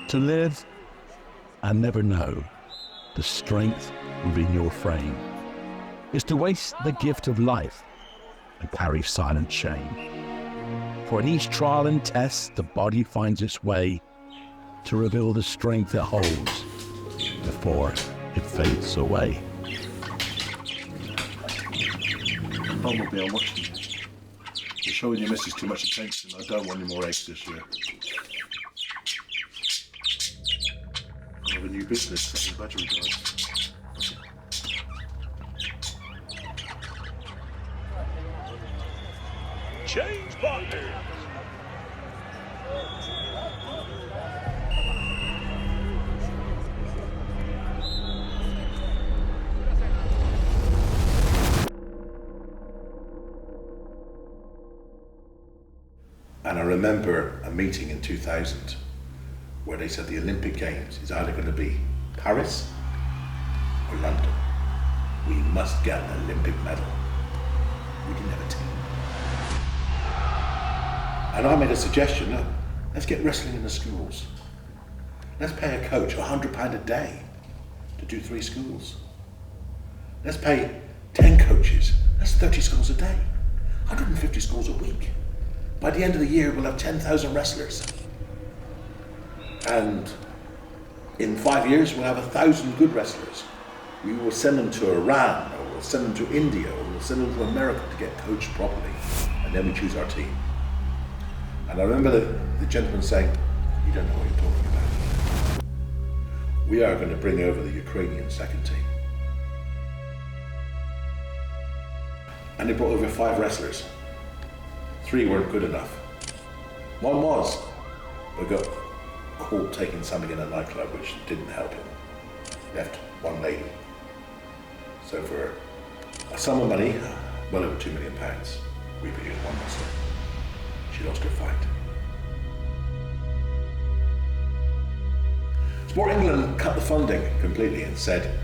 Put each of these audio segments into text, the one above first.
To live and never know the strength within your frame is to waste the gift of life and carry silent shame. For in each trial and test, the body finds its way to reveal the strength it holds before it fades away. Probably I'm watching you. You're showing your missus too much attention. I don't want any more eggs this year. I have a new business selling battery guys. Change partners. And I remember a meeting in 2000 where they said the Olympic Games is either going to be Paris or London. We must get an Olympic medal. We didn't have a team. And I made a suggestion, look, let's get wrestling in the schools. Let's pay a coach £100 a day to do 3 schools. Let's pay 10 coaches, that's 30 schools a day, 150 schools a week. By the end of the year, we'll have 10,000 wrestlers. And in 5 years, we'll have 1,000 good wrestlers. We will send them to Iran, or we'll send them to India, or we'll send them to America to get coached properly. And then we choose our team. And I remember the gentleman saying, you don't know what you're talking about. We are going to bring over the Ukrainian second team. And they brought over 5 wrestlers. 3 weren't good enough. One was, but got caught taking something in a nightclub which didn't help him. Left one lady. So for a sum of money, well over £2 million, we produced one wrestler. She lost her fight. Sport England cut the funding completely and said,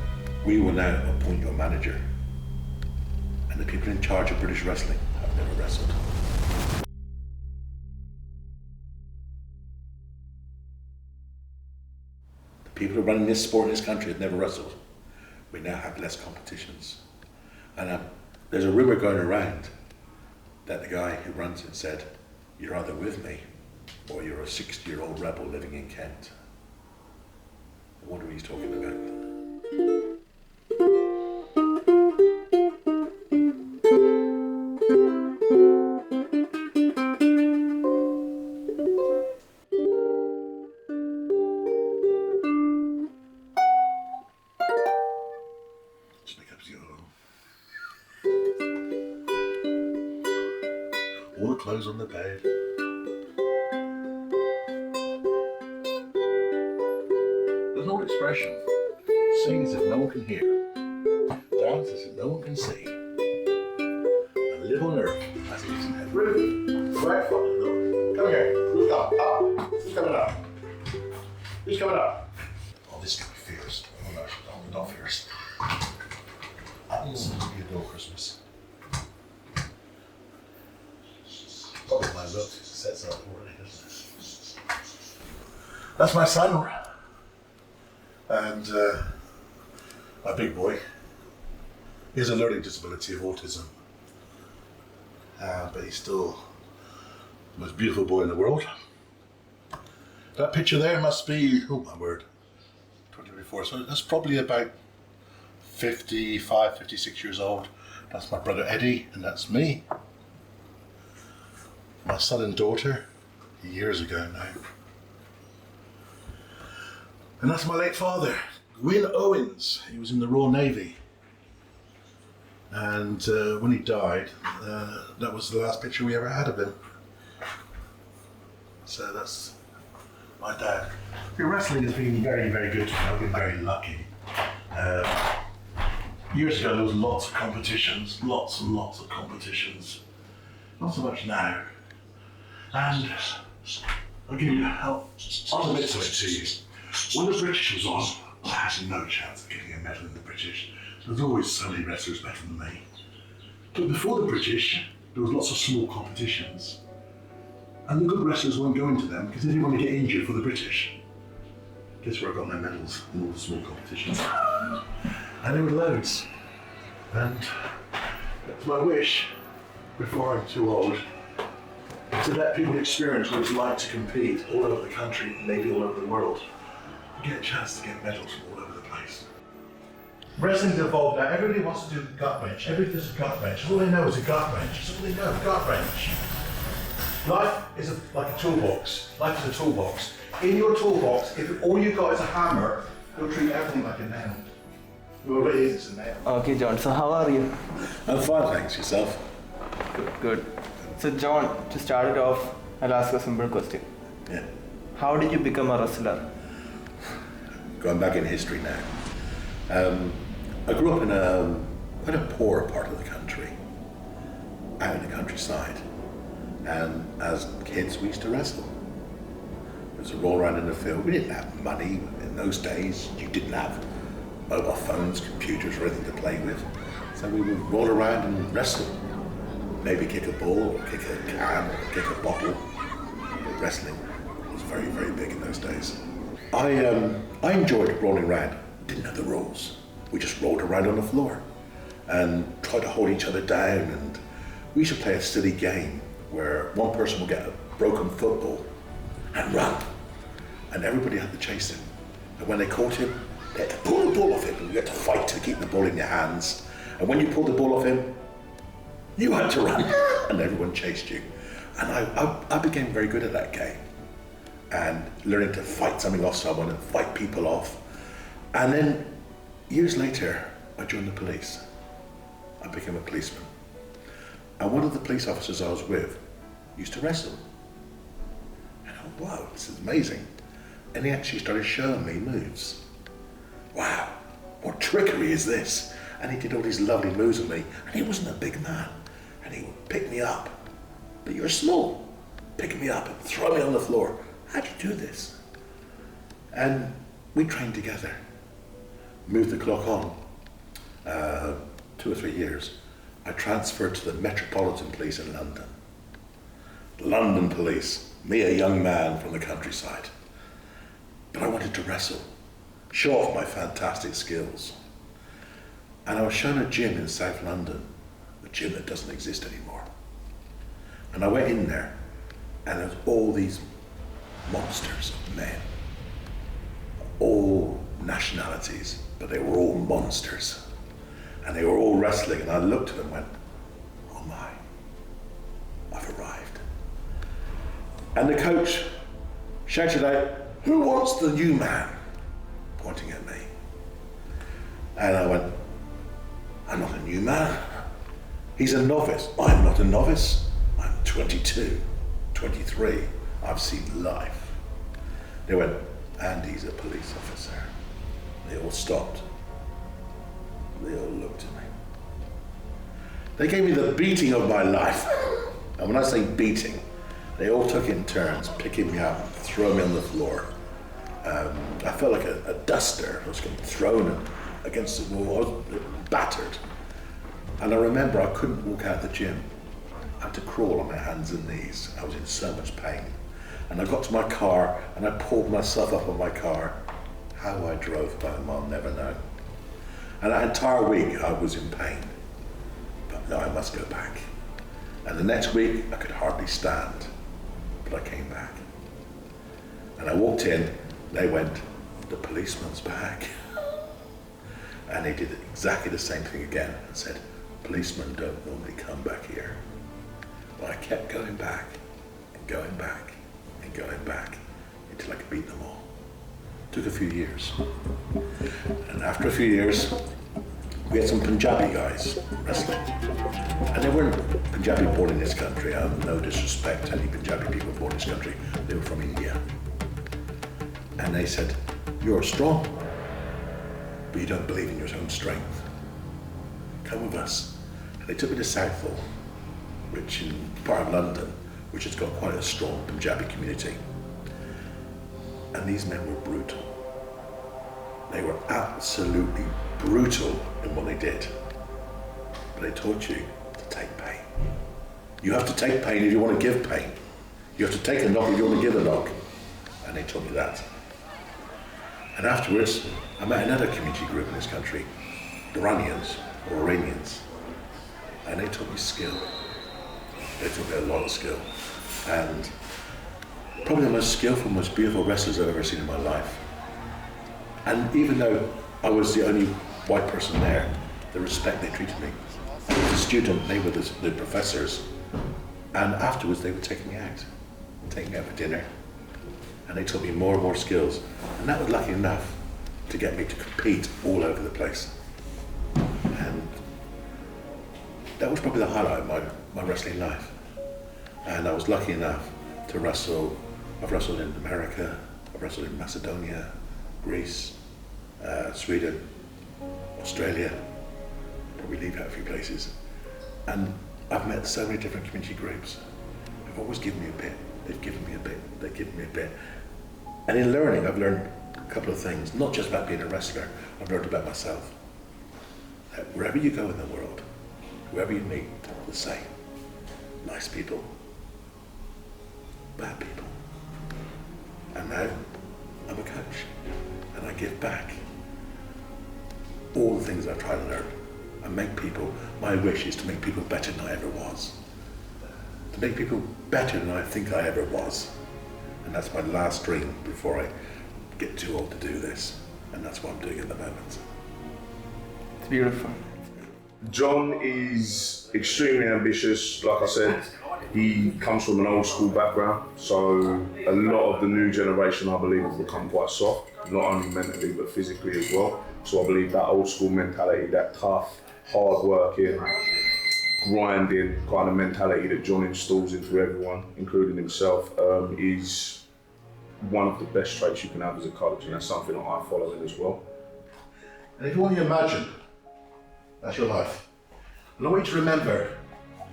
we will now appoint your manager. And the people in charge of British wrestling have never wrestled. People who are running this sport in this country have never wrestled. We now have less competitions. And there's a rumour going around that the guy who runs it said, you're either with me or you're a 60-year-old rebel living in Kent. I wonder what he's talking about. All the clothes on the bed. There's an old expression, sing as if no one can hear, dance as if no one can see, and live on earth as it is in heaven. Ruth, right foot in the door. Come here. Ruth, up. Who's coming up? Who's coming up? Oh, this is going to be fierce. Oh, no, not fierce. This will be a dull Christmas. Probably my look sets up already, doesn't it? That's my son. And my big boy. He has a learning disability of autism. But he's still the most beautiful boy in the world. That picture there must be, oh my word, 2024. So that's probably about 55, 56 years old. That's my brother Eddie, and that's me. My son and daughter, years ago now. And that's my late father, Jon Owens. He was in the Royal Navy. And when he died, that was the last picture we ever had of him. So that's my dad. Wrestling has been very, very good. I've been very lucky. Years ago, there was lots of competitions, lots and lots of competitions. Not so much now. And I'll give you help. I'll admit to it to you. When the British was on, I had no chance of getting a medal in the British. There was always so many wrestlers better than me. But before the British, there was lots of small competitions. And the good wrestlers weren't going to them because they didn't want to get injured for the British. Guess where I got my medals in all the small competitions. And there were loads. And that's my wish, before I'm too old, to let people experience what it's like to compete all over the country, maybe all over the world, and get a chance to get medals from all over the place. Wrestling's evolved now. Everybody wants to do gut wrench. Everybody does a gut wrench. All they know is a gut wrench. That's all they know, gut wrench. Life is like a toolbox. Life is a toolbox. In your toolbox, if all you got is a hammer, you'll treat everything like a nail. Well, it is, it's a nail. Okay, John, so how are you? I'm fine, thanks. Yourself? Good. So, John, to start it off, I'll ask a simple question. Yeah. How did you become a wrestler? Going back in history now. I grew up in quite a poor part of the country, out in the countryside. And as kids, we used to wrestle. It was a roll around in the field. We didn't have money in those days. You didn't have mobile phones, computers, or anything to play with. So we would roll around and wrestle. Maybe kick a ball, or kick a can, or kick a bottle. But wrestling was very, very big in those days. I enjoyed rolling around. Didn't know the rules. We just rolled around on the floor and tried to hold each other down. And we used to play a silly game where one person would get a broken football and run, and everybody had to chase him. And when they caught him, they had to pull the ball off him, and you had to fight to keep the ball in your hands. And when you pulled the ball off him, you had to run, and everyone chased you. And I became very good at that game, and learning to fight something off someone and fight people off. And then years later, I joined the police. I became a policeman. And one of the police officers I was with used to wrestle. And I thought, wow, this is amazing. And he actually started showing me moves. Wow, what trickery is this? And he did all these lovely moves with me. And he wasn't a big man. And he would pick me up. But you're small. Pick me up and throw me on the floor. How'd you do this? And we trained together. Moved the clock on. 2 or 3 years. I transferred to the Metropolitan Police in London. London Police, me, a young man from the countryside. But I wanted to wrestle, show off my fantastic skills. And I was shown a gym in South London, a gym that doesn't exist anymore. And I went in there, and there was all these monsters of men, all nationalities, but they were all monsters. And they were all wrestling, and I looked at them and went, oh my, I've arrived. And the coach shouted out, who wants the new man? Pointing at me. And I went, I'm not a new man. He's a novice. I'm not a novice. I'm 22, 23. I've seen life. They went, and he's a police officer. They all stopped. They all looked at me. They gave me the beating of my life. And when I say beating, they all took it in turns, picking me up, throwing me on the floor. I felt like a duster. I was getting thrown against the wall. I was battered. And I remember I couldn't walk out of the gym. I had to crawl on my hands and knees. I was in so much pain. And I got to my car and I pulled myself up on my car. How I drove home, I'll never know. And that entire week I was in pain. But no, I must go back. And the next week I could hardly stand, but I came back. And I walked in, they went, the policeman's back. And they did exactly the same thing again and said, policemen don't normally come back here. But I kept going back and going back and going back until I could beat them all. Took a few years. And after a few years, we had some Punjabi guys wrestling. And they weren't Punjabi born in this country. I have no disrespect to any Punjabi people born in this country. They were from India. And they said, you're strong, but you don't believe in your own strength. Come with us. And they took me to Southall, which in part of London, which has got quite a strong Punjabi community. And these men were brutal. They were absolutely brutal in what they did. But they taught you to take pain. You have to take pain if you want to give pain. You have to take a knock if you want to give a knock. And they taught me that. And afterwards, I met another community group in this country, Iranians or Iranians, and they taught me skill. They taught me a lot of skill. And probably the most skillful, most beautiful wrestlers I've ever seen in my life. And even though I was the only white person there, the respect they treated me. As a student, they were the professors. And afterwards, they would take me out for dinner. And they taught me more and more skills. And that was lucky enough to get me to compete all over the place. And that was probably the highlight of my wrestling life. And I was lucky enough to wrestle. I've wrestled in America, I've wrestled in Macedonia, Greece, Sweden, Australia, probably leave out a few places. And I've met so many different community groups. They've always given me a bit, they've given me a bit, they've given me a bit. And in learning, I've learned a couple of things, not just about being a wrestler, I've learned about myself. That wherever you go in the world, whoever you meet, the same. Nice people, bad people. And now, I'm a coach, and I give back all the things I've tried to learn. I make people, my wish is to make people better than I ever was. To make people better than I think I ever was. And that's my last dream before I get too old to do this. And that's what I'm doing at the moment. It's beautiful. Jon is extremely ambitious, like I said. He comes from an old school background, so a lot of the new generation, I believe, have become quite soft, not only mentally but physically as well. So I believe that old school mentality, that tough, hard working, grinding kind of mentality that Jon installs into everyone, including himself, is one of the best traits you can have as a coach, and that's something that I follow in as well. And if you want to imagine, that's your life. And I want you to remember,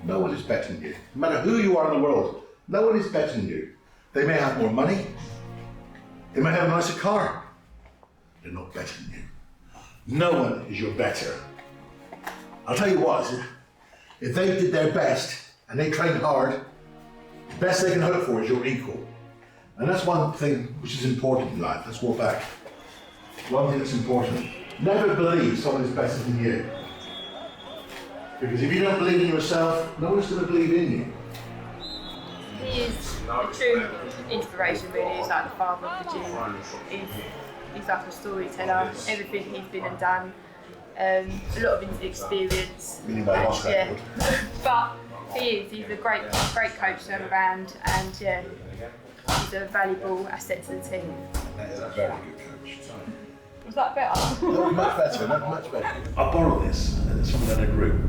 no one is better than you. No matter who you are in the world, no one is better than you. They may have more money, they may have a nicer car. They're not better than you. No one is your better. I'll tell you what, if they did their best and they trained hard, the best they can hope for is your equal. And that's one thing which is important in life. Let's walk back. One thing that's important. Never believe someone is better than you. Because if you don't believe in yourself, no one's going to believe in you. He is a true inspiration, really. He's like the father of the gym. He's like a storyteller. Everything he's been and done. A lot of experience. Meaning by lost record. But he's a great coach to have around, and yeah, he's a valuable asset to the team. That is a very good coach. Was that better? No, much better, much better. I borrowed this from another group.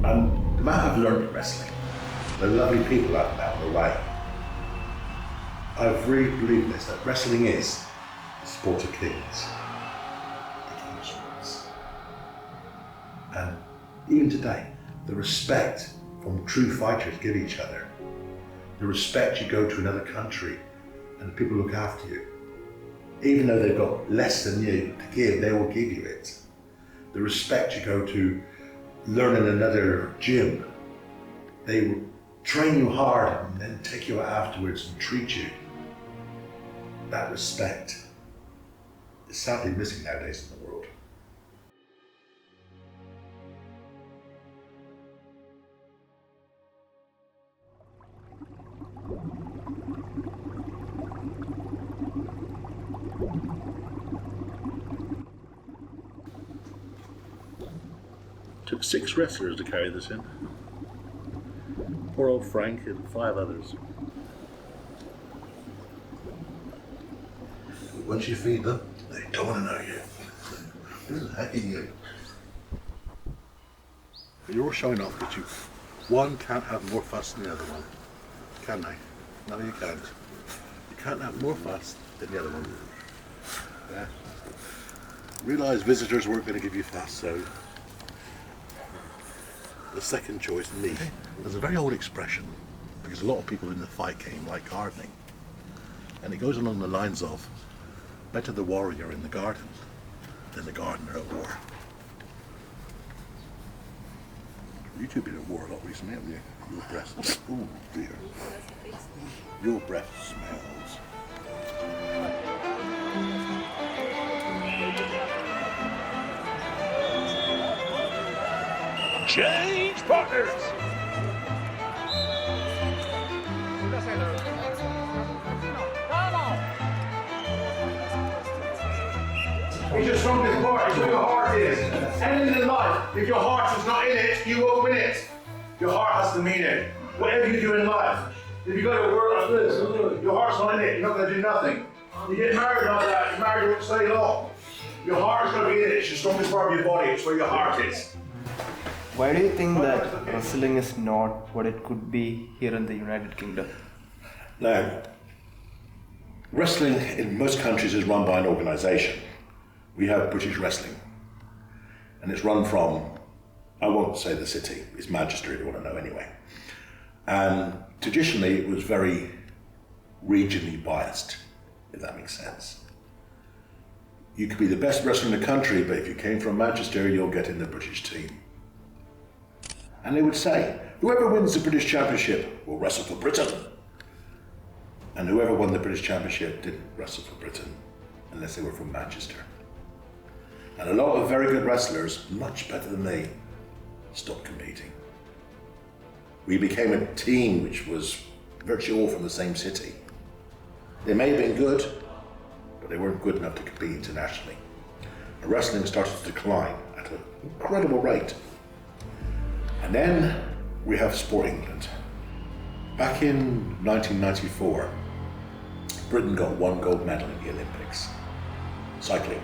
And the amount I've learned at wrestling, the lovely people out on the way, I've really believed this, that wrestling is the sport of kings. The king's sports. And even today, the respect from true fighters give each other, the respect you go to another country and people look after you. Even though they've got less than you to give, they will give you it. The respect you go to learn in another gym, they will train you hard and then take you out afterwards and treat you. That respect is sadly missing nowadays in the world. Took 6 wrestlers to carry this in. Poor old Frank and 5 others. Once you feed them, they don't want to know you. This is hacking you. You're all showing off that one can't have more fuss than the other one. Can they? No, you can't. You can't have more fuss than the other one. Yeah. Realise visitors weren't going to give you fuss, so the second choice, me. There's a very old expression, because a lot of people in the fight game like gardening. And it goes along the lines of, better the warrior in the garden than the gardener at war. You two have been at war a lot recently, haven't you? Your breath, oh dear. Your breath smells. Change partners! It's your strongest part, it's where your heart is. Anything in life, if your heart is not in it, you won't win it. Your heart has to mean it. Whatever you do in life, if you go to work like this, your heart's not in it, you're not going to do nothing. You get married like that, your marriage won't stay long. Your heart's going to be in it, it's your strongest part of your body, it's where your heart is. Why do you think that wrestling is not what it could be here in the United Kingdom? Now, wrestling in most countries is run by an organisation. We have British Wrestling, and it's run from, I won't say the city, it's Manchester if you want to know anyway. And traditionally it was very regionally biased, if that makes sense. You could be the best wrestler in the country, but if you came from Manchester, you'll get in the British team. And they would say, whoever wins the British Championship will wrestle for Britain. And whoever won the British Championship didn't wrestle for Britain, unless they were from Manchester. And a lot of very good wrestlers, much better than me, stopped competing. We became a team which was virtually all from the same city. They may have been good, but they weren't good enough to compete internationally. And wrestling started to decline at an incredible rate. And then we have Sport England. Back in 1994, Britain got 1 gold medal in the Olympics, cycling.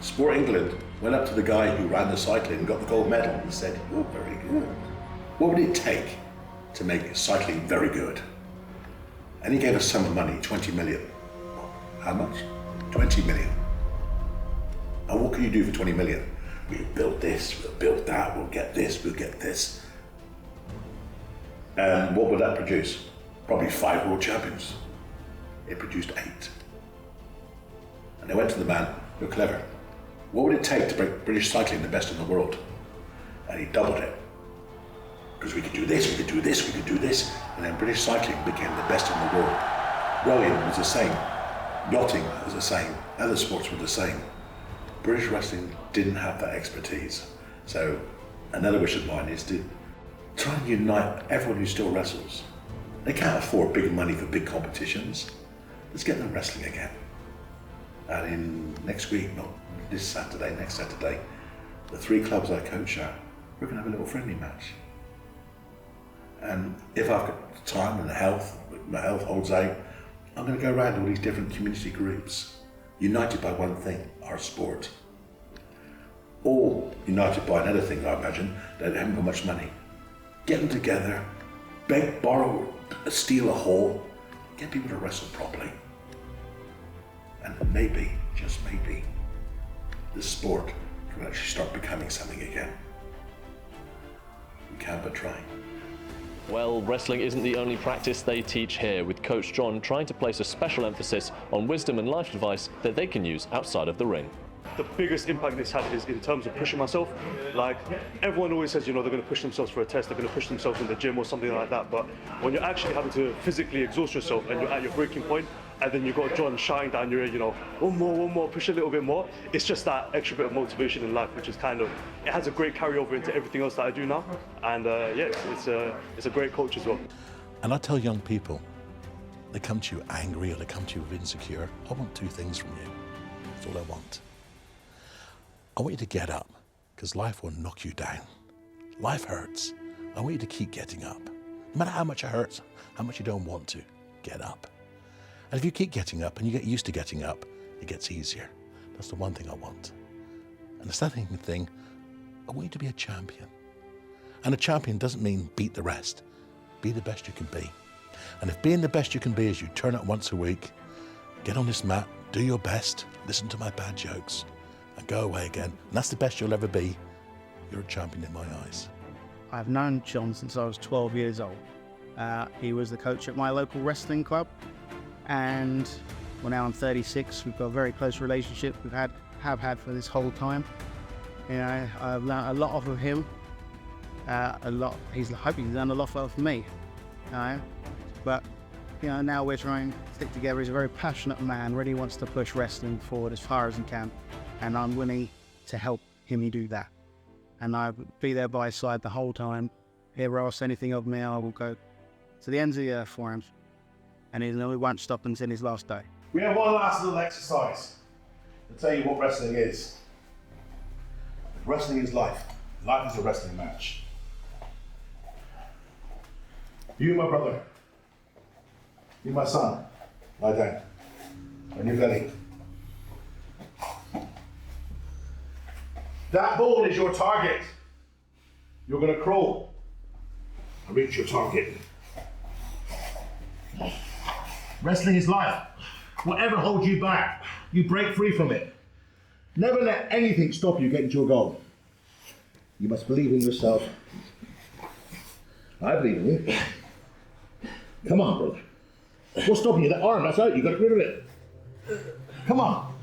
Sport England went up to the guy who ran the cycling and got the gold medal and said, "You're very good. What would it take to make cycling very good?" And he gave us some money, 20 million. How much? 20 million. And what can you do for 20 million? We'll build this, we'll build that, we'll get this, we'll get this. And what would that produce? Probably 5 world champions. It produced 8. And they went to the man, "You're clever. What would it take to make British cycling the best in the world?" And he doubled it. Because we could do this, we could do this, we could do this. And then British cycling became the best in the world. Rowing was the same. Yachting was the same. Other sports were the same. British wrestling didn't have that expertise. So another wish of mine is to try and unite everyone who still wrestles. They can't afford big money for big competitions. Let's get them wrestling again. And in next week, not this Saturday, next Saturday, the 3 clubs I coach at, we're going to have a little friendly match. And if I've got time and my health holds out, I'm going to go around all these different community groups, united by one thing, our sport. All united by another thing, I imagine, that they haven't got much money. Get them together, beg, borrow, steal a hall, get people to wrestle properly. And maybe, just maybe, this sport can actually start becoming something again. We can but try. Well, wrestling isn't the only practice they teach here, with Coach Jon trying to place a special emphasis on wisdom and life advice that they can use outside of the ring. The biggest impact this had is in terms of pushing myself. Like, everyone always says, they're going to push themselves for a test, they're going to push themselves in the gym or something like that, but when you're actually having to physically exhaust yourself and you're at your breaking point, and then you've got Jon shouting down your ear, one more, push a little bit more. It's just that extra bit of motivation in life, which is it has a great carryover into everything else that I do now. And it's a great coach as well. And I tell young people, they come to you angry or they come to you with insecure, I want 2 things from you. That's all I want. I want you to get up, because life will knock you down. Life hurts. I want you to keep getting up. No matter how much it hurts, how much you don't want to, get up. And if you keep getting up and you get used to getting up, it gets easier. That's the one thing I want. And the second thing, I want you to be a champion. And a champion doesn't mean beat the rest. Be the best you can be. And if being the best you can be is you turn up once a week, get on this mat, do your best, listen to my bad jokes, and go away again, and that's the best you'll ever be, you're a champion in my eyes. I've known Jon since I was 12 years old. He was the coach at my local wrestling club, and well, now I'm 36. We've got a very close relationship. Have had for this whole time. I've learned a lot off of him. He's hoping he's done a lot for me. But now we're trying to stick together. He's a very passionate man. Really wants to push wrestling forward as far as he can, and I'm willing to help him do that. and I would be there by his side the whole time. If he ever asks anything of me, I will go to the ends of the earth for him, and he won't stop until his last day. We have one last little exercise to tell you what wrestling is. Wrestling is life. Life is a wrestling match. You, my brother, you, my son, lie down on your belly. That ball is your target. You're going to crawl and reach your target. Wrestling is life. Whatever holds you back, you break free from it. Never let anything stop you getting to your goal. You must believe in yourself. I believe in you. Come on, brother. What's stopping you? That arm, that's out. You got to get rid of it. Come on.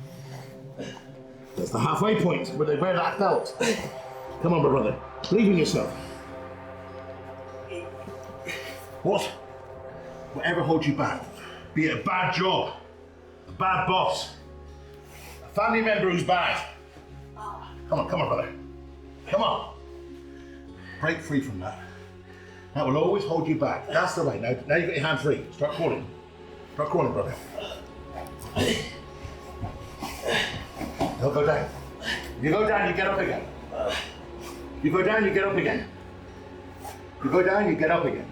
That's the halfway point where they wear that belt. Come on, my brother. Believe in yourself. Whatever holds you back, be it a bad job, a bad boss, a family member who's bad. Come on, brother. Come on. Break free from that. That will always hold you back. That's the way. Now you've got your hand free. Start crawling. Start crawling, brother. Don't go down. You go down, you get up again. You go down, you get up again. You go down, you get up again.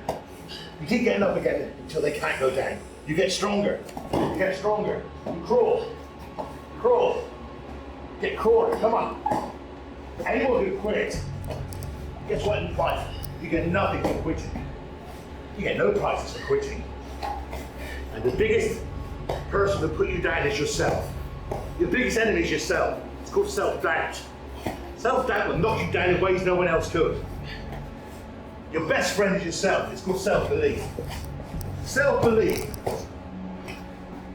You keep getting up again until they can't go down. You get stronger. You get stronger. You crawl. Crawl. Get crawling. Come on. Anyone who quits, guess what in life? You get nothing for quitting. You get no prizes for quitting. And the biggest person to put you down is yourself. Your biggest enemy is yourself. It's called self-doubt. Self-doubt will knock you down in ways no one else could. Your best friend is yourself. It's called self-belief. Self-belief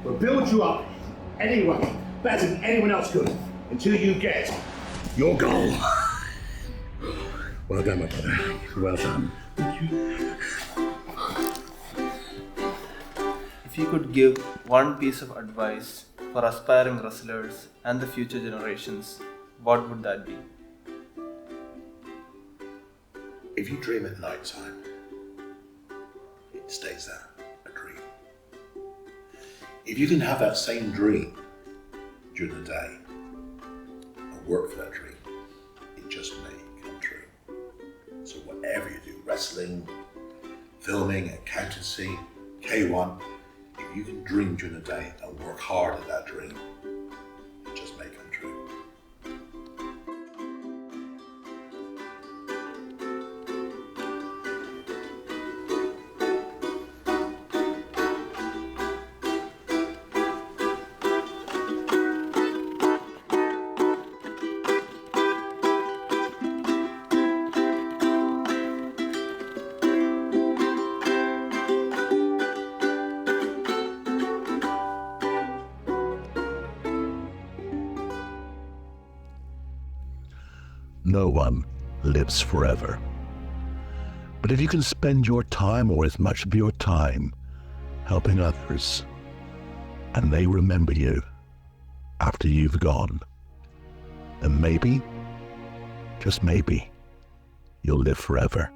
will build you up anyway, better than anyone else could, until you get your goal. Well done, my brother. Well done. If you could give one piece of advice for aspiring wrestlers and the future generations, what would that be? If you dream at night time, it stays there, a dream. If you can have that same dream during the day and work for that dream, it just may come true. So whatever you do, wrestling, filming, accountancy, K1, if you can dream during the day and work hard at that dream, it just may come true. No one lives forever. But if you can spend your time, or as much of your time, helping others, and they remember you after you've gone, then maybe, just maybe, you'll live forever.